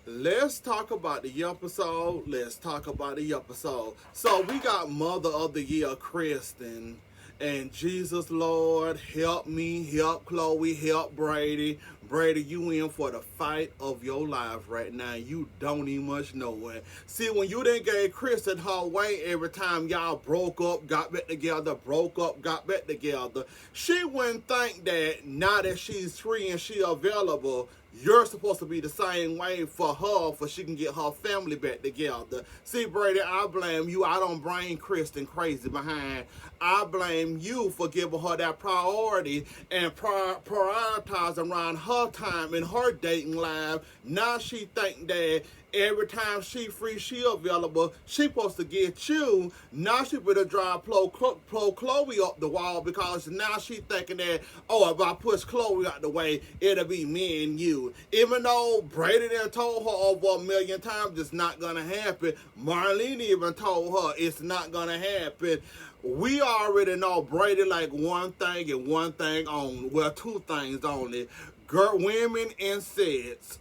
Let's talk about the episode. Let's talk about the episode. So we got Mother of the Year, Kristin. And Jesus, Lord, help me, help Chloe, help Brady. Brady, you in for the fight of your life right now. You don't even much know it. See, when you didn't give Kristin her way every time y'all broke up, got back together, broke up, got back together, she wouldn't think that now that she's free and she available, you're supposed to be the same way for her, for she can get her family back together. See, Brady, I blame you. I don't blame Kristin crazy behind. I blame you for giving her that priority and prioritizing around her time in her dating life. Now she think that every time she free, she available, she supposed to get you. Now she better drive Chloe up the wall because now she thinking that, oh, if I push Chloe out the way, it'll be me and you. Even though Brady done told her over 1,000,000 times it's not gonna happen. Marlene even told her it's not gonna happen. We already know Brady like one thing and one thing only. Well, two things only. Girl, women and sex.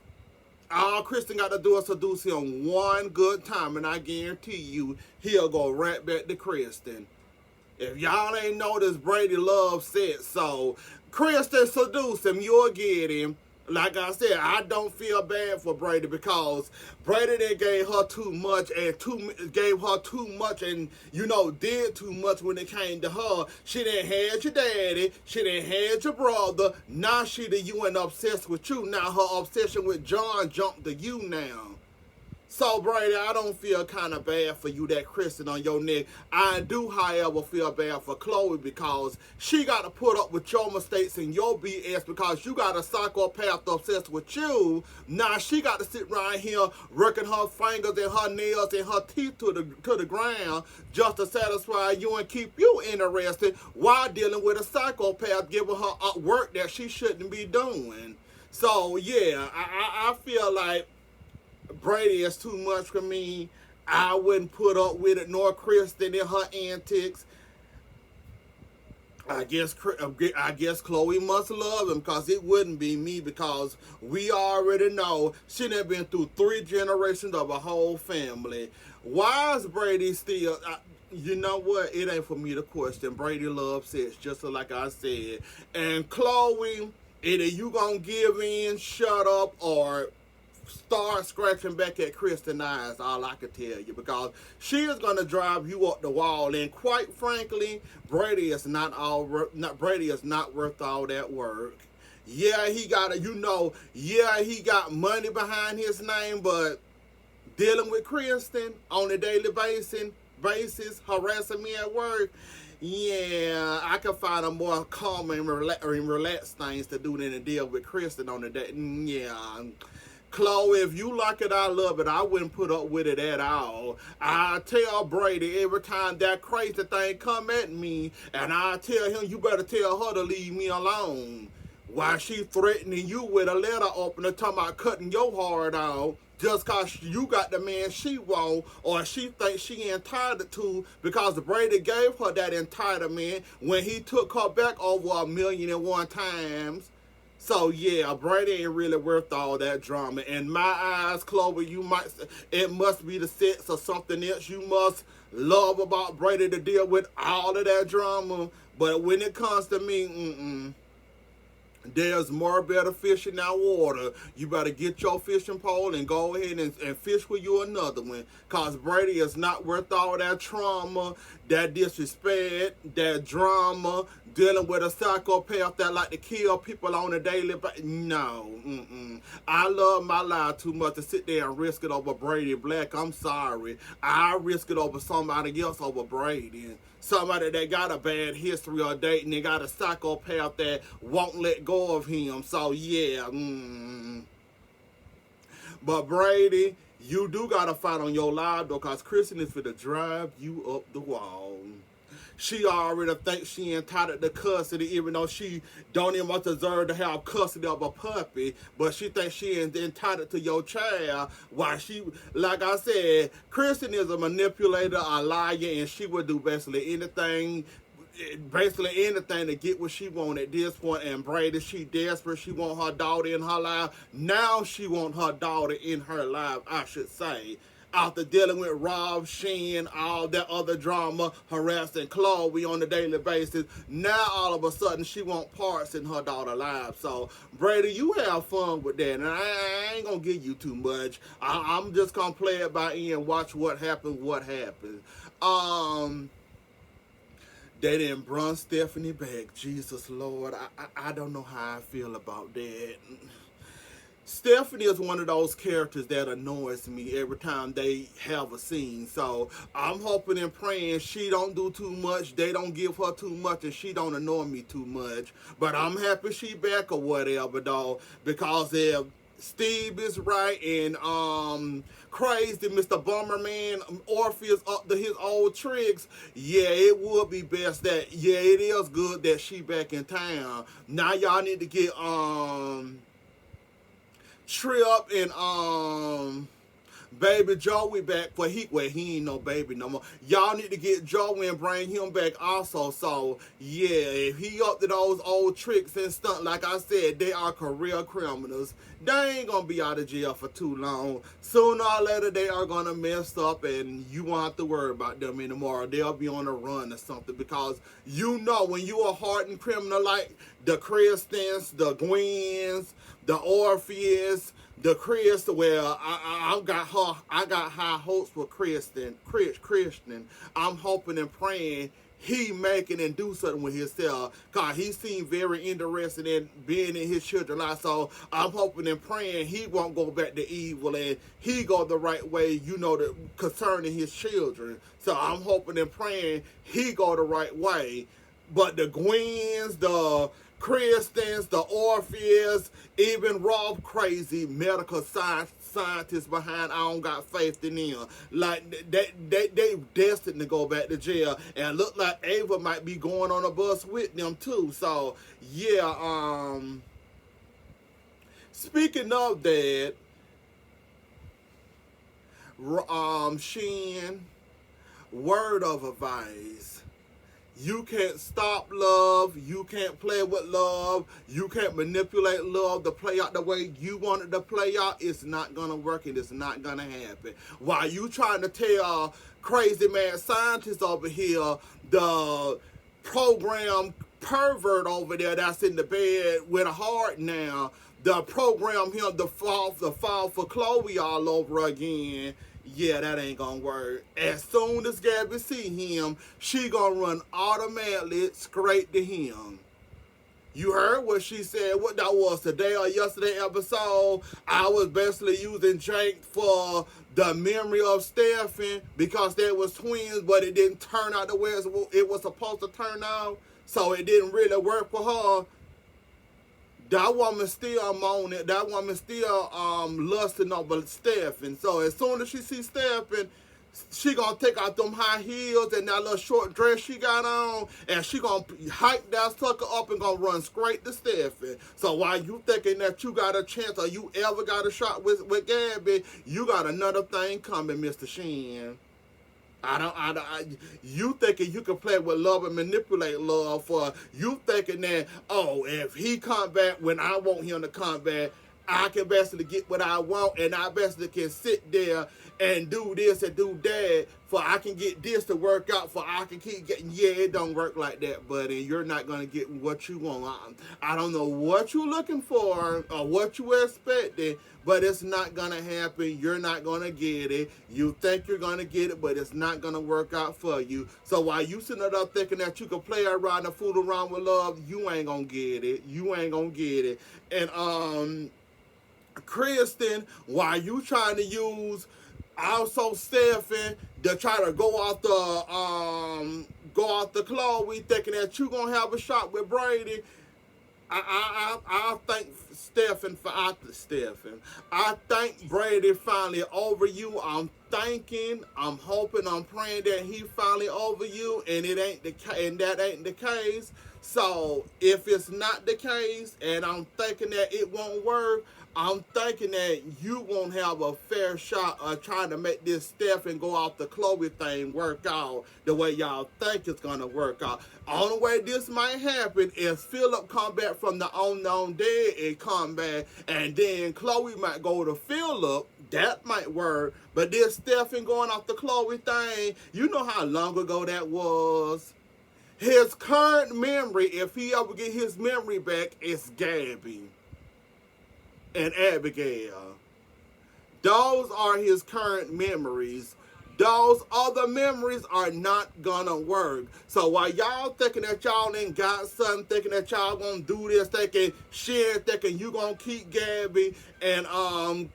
All Kristin got to do is seduce him one good time, and I guarantee you he'll go right back to Kristin. If y'all ain't noticed, Brady loves sex, so Kristin seduce him, you'll get him. Like I said, I don't feel bad for Brady because Brady then gave her too much and did too much when it came to her. She didn't have your daddy, she didn't have your brother. Now she the you and obsessed with you. Now her obsession with John jumped to you now. So, Brady, I don't feel kind of bad for you that Kristin on your neck. I do, however, feel bad for Chloe because she got to put up with your mistakes and your BS because you got a psychopath obsessed with you. Now she got to sit right here working her fingers and her nails and her teeth to the ground just to satisfy you and keep you interested while dealing with a psychopath giving her work that she shouldn't be doing. So, yeah, I feel like Brady is too much for me. I wouldn't put up with it, nor Kristin in her antics. I guess Chloe must love him because it wouldn't be me because we already know she done been through 3 generations of a whole family. Why is Brady still... you know what? It ain't for me to question. Brady loves sex, just like I said. And Chloe, either you gonna give in, shut up, or start scratching back at Kristin's eyes, all I can tell you, because she is going to drive you up the wall, and quite frankly, Brady is not worth all that work. Yeah, he got he got money behind his name, but dealing with Kristin on a daily basis, harassing me at work, yeah, I can find a more calm and relaxed things to do than to deal with Kristin on a day. Yeah. Chloe, if you like it, I love it. I wouldn't put up with it at all. I tell Brady every time that crazy thing come at me, and I tell him, you better tell her to leave me alone. Why she threatening you with a letter opener talking about cutting your heart out just because you got the man she want or she thinks she entitled to because Brady gave her that entitlement when he took her back over 1,000,001 times. So yeah, Brady ain't really worth all that drama. In my eyes, Chloe, it must be the sex or something else you must love about Brady to deal with all of that drama. But when it comes to me, there's more better fish in that water. You better get your fishing pole and go ahead and fish with you another one. Because Brady is not worth all that trauma, that disrespect, that drama, dealing with a psychopath that like to kill people on a daily basis. No. I love my life too much to sit there and risk it over Brady Black. I'm sorry. I risk it over somebody else over Brady. Somebody that got a bad history of dating and got a psychopath that won't let go of him. So, yeah. But, Brady, you do got to fight on your life, though, because Kristin is for to drive you up the wall. She already thinks she entitled to custody, even though she don't even much deserve to have custody of a puppy. But she thinks she is entitled to your child. Why she, like I said, Kristin is a manipulator, a liar, and she would do basically anything basically anything to get what she want at this point. And Brady, she desperate. She want her daughter in her life. Now she want her daughter in her life, I should say. After dealing with Rob, Sheen, all that other drama, harassing Chloe on a daily basis, now all of a sudden she want parts in her daughter's life. So, Brady, you have fun with that, and I ain't gonna give you too much. I'm just gonna play it by ear and watch what happens. They didn't bring Stephanie back. Jesus Lord, I don't know how I feel about that. Stephanie is one of those characters that annoys me every time they have a scene. So I'm hoping and praying she don't do too much, they don't give her too much, and she don't annoy me too much. But I'm happy she back or whatever, though, because if Steve is right and crazy Mr. Bomberman Orpheus up to his old tricks, yeah, it would be best that, yeah, it is good that she back in town. Now y'all need to get Trip and Baby Joey back for he ain't no baby no more. Y'all need to get Joey and bring him back also. So yeah, if he up to those old tricks and stuff, like I said, they are career criminals. They ain't gonna be out of jail for too long. Sooner or later they are gonna mess up and you won't have to worry about them anymore. They'll be on a run or something, because you know when you a hardened criminal like the Kristins, the Gwens, the Orpheus, the Chris, well, I got high hopes for Kristin. I'm hoping and praying he making and do something with himself, because he seemed very interested in being in his children's life. So I'm hoping and praying he won't go back to evil and he go the right way, you know, concerning his children. So I'm hoping and praying he go the right way. But the Gwens, the Kristins, the Orpheus, even Rob crazy medical scientists behind, I don't got faith in them. Like they destined to go back to jail, and look like Ava might be going on a bus with them too. So yeah, speaking of that, Shin, word of advice. You can't stop love. You can't play with love. You can't manipulate love to play out the way you want it to play out. It's not going to work, and it's not going to happen. While you trying to tell crazy mad scientists over here, the program pervert over there that's in the bed with a heart now, the program him to fall for Chloe all over again. Yeah, that ain't gonna work. As soon as Gabby see him, she gonna run automatically straight to him. You heard what she said, what that was today or yesterday episode. I was basically using Jake for the memory of Stephen because they was twins, but it didn't turn out the way it was supposed to turn out. So it didn't really work for her. That woman still moaning. That woman still lusting over Stephen. So as soon as she sees Stephen, she gonna take out them high heels and that little short dress she got on, and she gonna hike that sucker up and gonna run straight to Stephen. So while you thinking that you got a chance or you ever got a shot with Gabby, you got another thing coming, Mr. Shin. You thinking you can play with love and manipulate love for you thinking that, oh, if he come back when I want him to come back, I can basically get what I want, and I basically can sit there and do this and do that for I can get this to work out for I can keep getting. Yeah, it don't work like that, buddy. You're not going to get what you want. I don't know what you're looking for or what you expecting, but it's not going to happen. You're not going to get it. You think you're going to get it, but it's not going to work out for you. So while you sitting there thinking that you can play around and fool around with love, you ain't going to get it. You ain't going to get it. And Kristin, while you trying to use also Stephen to try to go out the Chloe, thinking that you gonna have a shot with Brady, I thank Stephen. I thank Brady finally over you. I'm hoping, I'm praying that he finally over you, and that ain't the case. So if it's not the case, and I'm thinking that it won't work, I'm thinking that you won't have a fair shot of trying to make this Steph and go off the Chloe thing work out the way y'all think it's gonna work out. Only way this might happen is Philip come back from the unknown dead and come back, and then Chloe might go to Philip. That might work. But this Stephen going off the Chloe thing, you know how long ago that was. His current memory, if he ever get his memory back, is Gabby and Abigail. Those are his current memories. Those other memories are not gonna work. So while y'all thinking that y'all ain't got something, thinking that y'all gonna do this, thinking shit, thinking you gonna keep Gabby and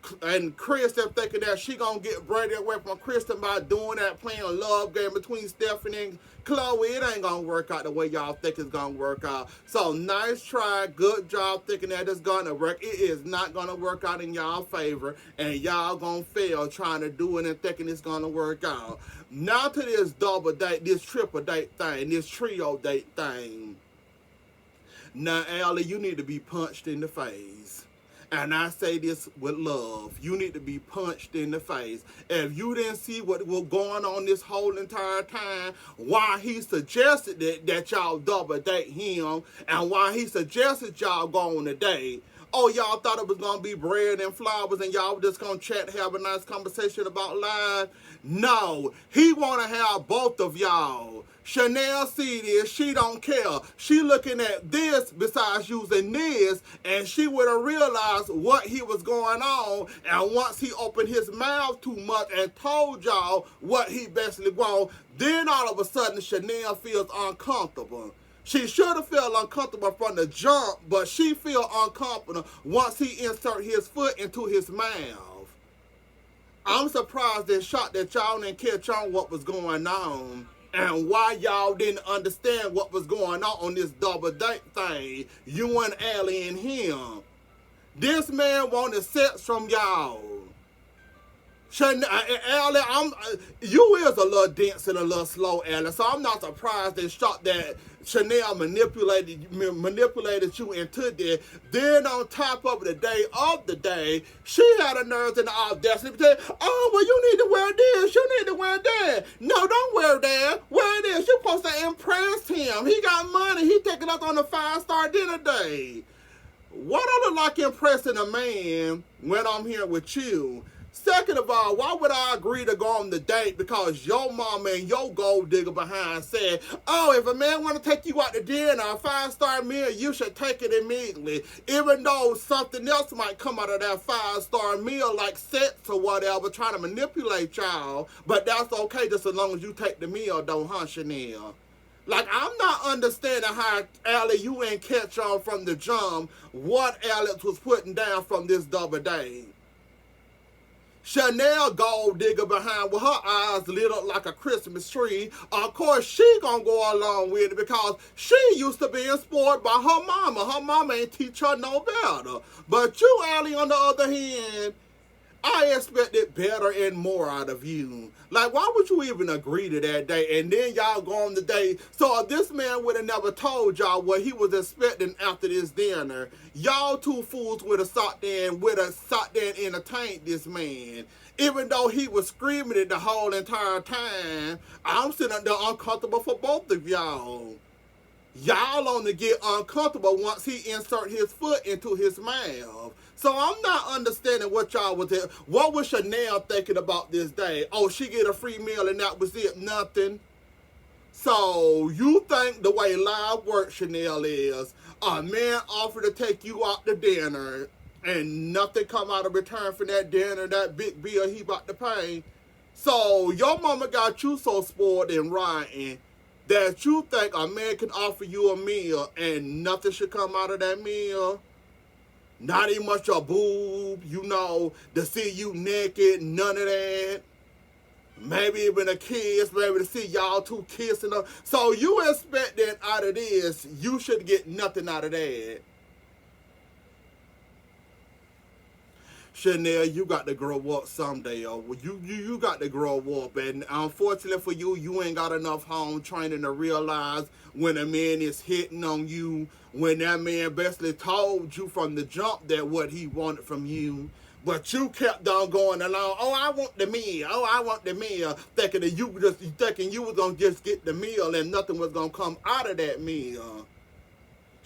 Kristin thinking that she gonna get Brady away from Kristin by doing that, playing a love game between Stephanie and Chloe, it ain't gonna work out the way y'all think it's gonna work out. So nice try, good job thinking that it's gonna work. It is not gonna work out in y'all favor, and y'all gonna fail trying to do it and thinking it's gonna work out. Now to this double date, this triple date thing, this trio date thing. Now, Allie, you need to be punched in the face. And I say this with love. You need to be punched in the face. If you didn't see what was going on this whole entire time, why he suggested that y'all double date him, and why he suggested y'all go on a date. Oh, y'all thought it was going to be bread and flowers and y'all were just going to chat, have a nice conversation about life? No, he want to have both of y'all. Chanel see this, she don't care. She looking at this besides using this, and she would have realized what he was going on, and once he opened his mouth too much and told y'all what he basically want, then all of a sudden Chanel feels uncomfortable. She should have felt uncomfortable from the jump, but she feel uncomfortable once he insert his foot into his mouth. I'm surprised and shocked that y'all didn't catch on what was going on and why y'all didn't understand what was going on this double date thing. You and Allie and him. This man wanted sex from y'all. Allie, you is a little dense and a little slow, Allie, so I'm not surprised and shocked that Chanel manipulated you into this. Then on top of the day, she had a nerve and the audacity to say, oh, well, you need to wear this, you need to wear that. No, don't wear that. Wear this. You're supposed to impress him. He got money. He taking us on a 5-star dinner date. What I look like impressing a man when I'm here with you? Second of all, why would I agree to go on the date? Because your mama and your gold digger behind said, oh, if a man want to take you out to dinner, a 5-star meal, you should take it immediately. Even though something else might come out of that 5-star meal, like sex or whatever, trying to manipulate y'all. But that's okay just as long as you take the meal, though, huh, Chanel? Like, I'm not understanding how, Allie, you ain't catch on from the jump what Alex was putting down from this double date. Chanel gold digger behind with her eyes lit up like a Christmas tree. Of course, she gonna go along with it because she used to being spoiled by her mama. Her mama ain't teach her no better. But you, Allie, on the other hand, I expected better and more out of you. Like, why would you even agree to that date? And then y'all go on the date. So if this man would have never told y'all what he was expecting after this dinner, y'all two fools would have sat there and entertained this man. Even though he was screaming it the whole entire time, I'm sitting there uncomfortable for both of y'all. Y'all only get uncomfortable once he insert his foot into his mouth. So I'm not understanding what y'all was there. What was Chanel thinking about this day? Oh, she get a free meal and that was it, nothing. So you think the way live work, Chanel, is a man offered to take you out to dinner and nothing come out of return for that dinner, that big bill he about to pay. So your mama got you so spoiled and rotten that you think a man can offer you a meal and nothing should come out of that meal. Not even much a boob, you know, to see you naked, none of that. Maybe even a kiss, maybe to see y'all two kissing. So you expect that out of this, you should get nothing out of that. Chanel, you got to grow up someday. Or you got to grow up. And unfortunately for you, you ain't got enough home training to realize when a man is hitting on you, when that man basically told you from the jump that what he wanted from you. But you kept on going along. Oh, I want the meal. Oh, I want the meal. Thinking that you was gonna just get the meal and nothing was gonna come out of that meal.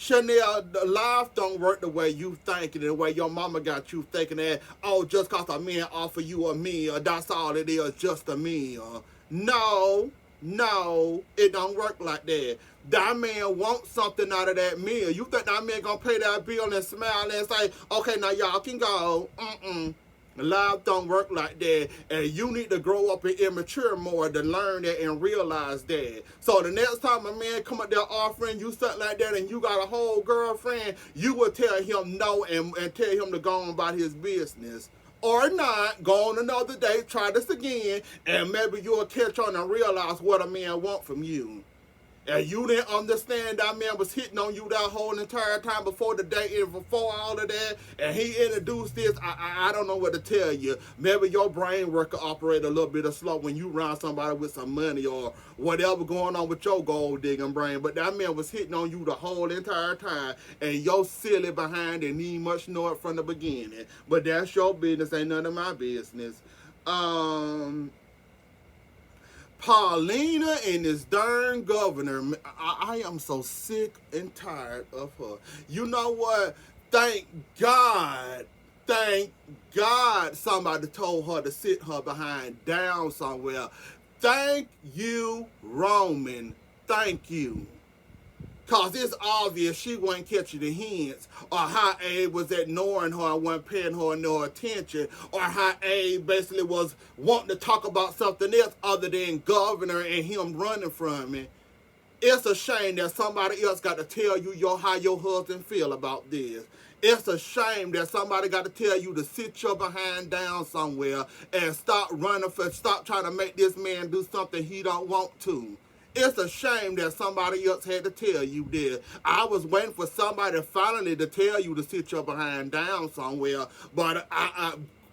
Chanel, the life don't work the way you thinking, the way your mama got you thinking that, oh, just cause a man offer you a meal, that's all it is, just a meal. No, it don't work like that. That man wants something out of that meal. You think that man gonna pay that bill and smile and say, okay, now y'all can go. Life don't work like that, and you need to grow up and immature more to learn that and realize that. So the next time a man come up there offering you something like that and you got a whole girlfriend, you will tell him no and tell him to go on about his business. Or not, go on another date, try this again, and maybe you'll catch on and realize what a man wants from you. And you didn't understand that man was hitting on you that whole entire time before the date and before all of that. And he introduced this. I don't know what to tell you. Maybe your brain work will operate a little bit slow when you around somebody with some money or whatever going on with your gold digging brain. But that man was hitting on you the whole entire time. And your silly behind didn't need much know it from the beginning. But that's your business. Ain't none of my business. Paulina and this darn governor, I am so sick and tired of her. You know what? Thank God somebody told her to sit her behind down somewhere. Thank you, Roman. Thank you. Because it's obvious she wasn't catching the hints, or how Abe was ignoring her and wasn't paying her no attention, or how Abe basically was wanting to talk about something else other than governor and him running from it. It's a shame that somebody else got to tell you how your husband feel about this. It's a shame that somebody got to tell you to sit your behind down somewhere and stop trying to make this man do something he don't want to. It's a shame that somebody else had to tell you this. I was waiting for somebody finally to tell you to sit your behind down somewhere. But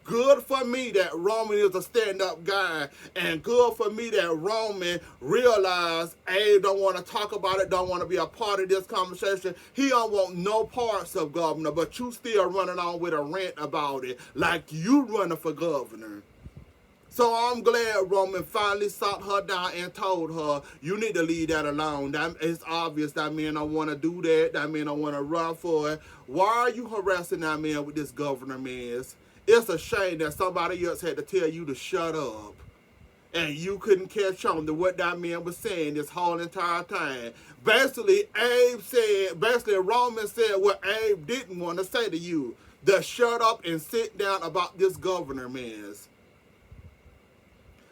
good for me that Roman is a stand-up guy. And good for me that Roman realized Abe don't want to talk about it, don't want to be a part of this conversation. He don't want no parts of governor, but you still running on with a rant about it like you running for governor. So I'm glad Roman finally sat her down and told her, you need to leave that alone. It's obvious that man don't want to do that. That man don't want to run for it. Why are you harassing that man with this governor mess? It's a shame that somebody else had to tell you to shut up. And you couldn't catch on to what that man was saying this whole entire time. Basically, Roman said what Abe didn't want to say to you. To shut up and sit down about this governor mess.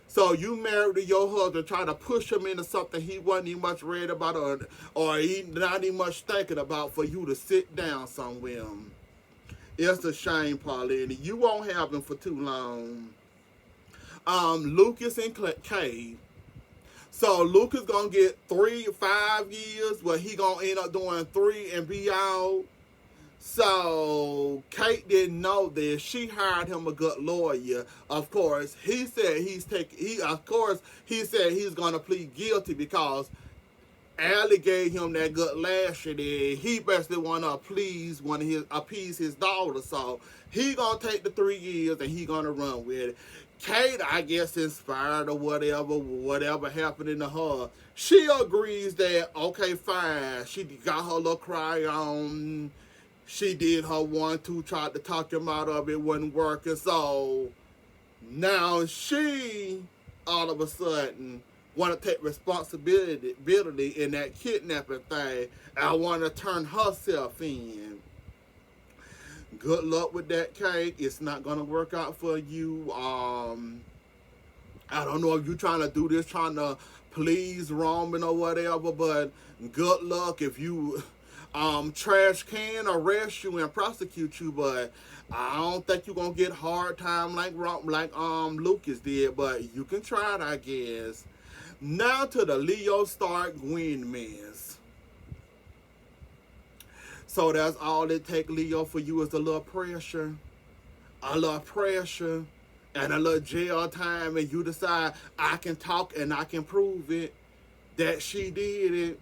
So you married to your husband, trying to push him into something he wasn't even much read about or he not even much thinking about for you to sit down somewhere. It's a shame, Paulina. You won't have him for too long. Lucas and Kay. So Lucas gonna get 5 years, but he gonna end up doing 3 and be out. So Kate didn't know this. She hired him a good lawyer. Of course, he said he's gonna plead guilty because Allie gave him that good lashing and he basically wanna appease his daughter. So he gonna take the 3 years and he gonna run with it. Kate, I guess, inspired or whatever happened to her. She agrees that, okay, fine. She got her little cry on. She did her 1-2, tried to talk him out of it, wasn't working. So now she, all of a sudden, want to take responsibility in that kidnapping thing. And want to turn herself in. Good luck with that, Kate. It's not going to work out for you. I don't know if you're trying to do this, trying to please Roman or whatever, but good luck if you... trash can arrest you and prosecute you, but I don't think you're gonna get hard time like Lucas did, but you can try it, I guess. Now to the Leo Stark Gwen mess. So that's all it take, Leo, for you is a little pressure. a little pressure and a little jail time, and you decide I can talk and I can prove it that she did it,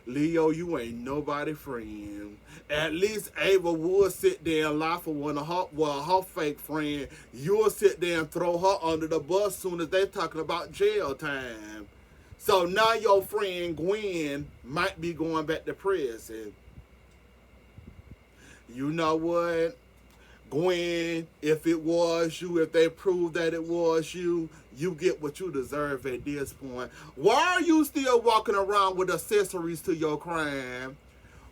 Leo, you ain't nobody friend. At least Ava would sit there and lie for one of her fake friend. You'll sit there and throw her under the bus soon as they talking about jail time. So now your friend Gwen might be going back to prison. You know what? Gwen, if it was you, if they prove that it was you, you get what you deserve at this point. Why are you still walking around with accessories to your crime?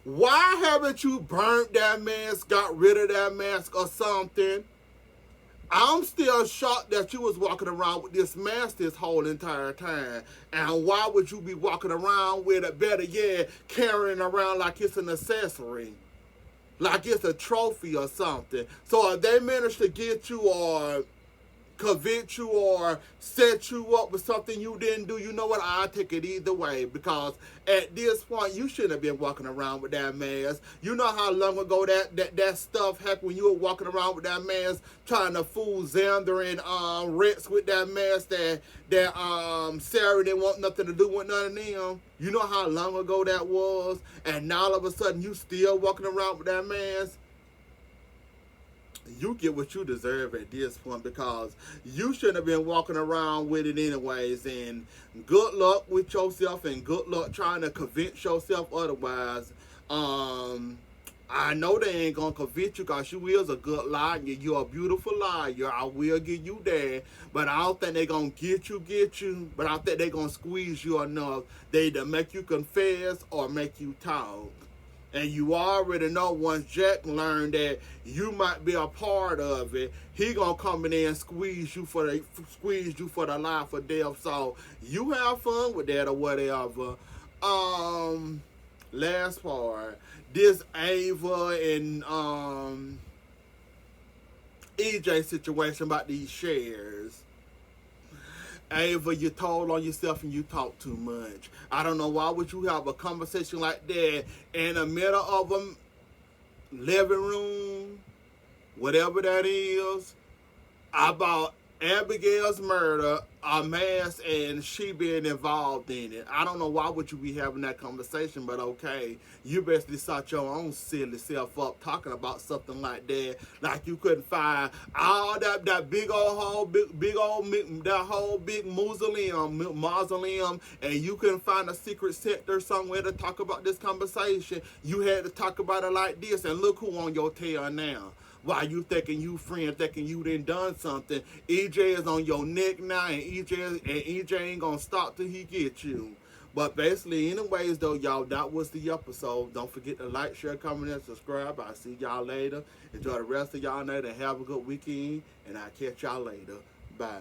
Why haven't you burnt that mask, got rid of that mask or something? I'm still shocked that you was walking around with this mask this whole entire time. And why would you be walking around with it, better yet, carrying around like it's an accessory? Like it's a trophy or something. So if they manage to get you or convince you or set you up with something you didn't do, you know what? I'll take it either way. Because at this point, you shouldn't have been walking around with that mask. You know how long ago that stuff happened when you were walking around with that mask, trying to fool Xander and Rex with that mask that Sarah didn't want nothing to do with none of them. You know how long ago that was? And now all of a sudden you still walking around with that mask? You get what you deserve at this point, because you shouldn't have been walking around with it anyways. And good luck with yourself, and good luck trying to convince yourself otherwise. I know they ain't gonna convince you, because you is a good liar. You're a beautiful liar. I will give you that. But I don't think they gonna get you. But I think they gonna squeeze you enough. They either make you confess or make you talk. And you already know, once Jack learned that you might be a part of it, he gonna come in there and squeeze you for the life or death. So you have fun with that or whatever. Last part, this Ava and EJ situation about these shares. Ava, you told on yourself and you talk too much. I don't know why would you have a conversation like that in the middle of a living room, whatever that is, about Abigail's murder, a mask, and she being involved in it. I don't know why would you be having that conversation, but okay. You basically sought your own silly self up talking about something like that. Like you couldn't find all that big old that whole big mausoleum, and you couldn't find a secret sector somewhere to talk about this conversation. You had to talk about it like this, and look who on your tail now. Why you thinking you friend, thinking you done something. EJ is on your neck now, and EJ ain't gonna stop till he gets you. But basically, anyways though, y'all, that was the episode. Don't forget to like, share, comment, and subscribe. I'll see y'all later. Enjoy the rest of y'all night and have a good weekend. And I'll catch y'all later. Bye.